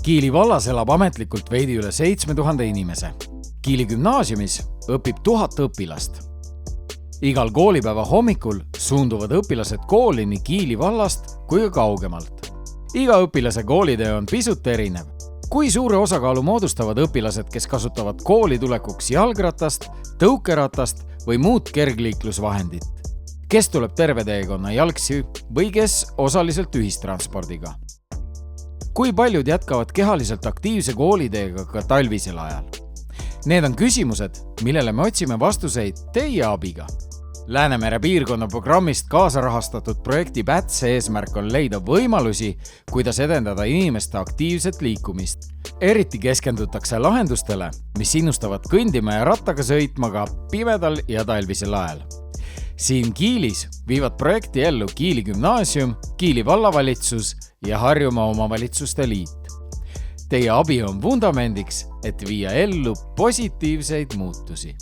Kiili vallas elab ametlikult veidi üle 7000 inimese. Kiili gümnaasiumis õpib 1000 õpilast. Igal koolipäeva hommikul suunduvad õpilased kooli nii Kiili vallast kui ka kaugemalt. Iga õpilase koolitöö on pisut erinev. Kui suure osakaalu moodustavad õpilased, kes kasutavad kooli tulekuks jalgratast, tõukeratast või muud kergliiklusvahendit? Kes tuleb terve teekonna jalgsi või kes osaliselt ühistranspordiga? Kui paljud jätkavad kehaliselt aktiivse kooliteega ka talvisel ajal? Need on küsimused, millele me otsime vastuseid teie abiga. Läänemere piirkonna programmist kaasarahastatud projekti PÄTSE eesmärk on leida võimalusi, kuidas edendada inimeste aktiivset liikumist. Eriti keskendutakse lahendustele, mis innustavad kõndima ja rattaga sõitma ka pimedal ja talvisel ajal. Siin Kiilis viivad projekti ellu Kiili gümnaasium, Kiili vallavalitsus ja Harjumaa omavalitsuste liit. Teie abi on vundamendiks, et viia ellu positiivseid muutusi.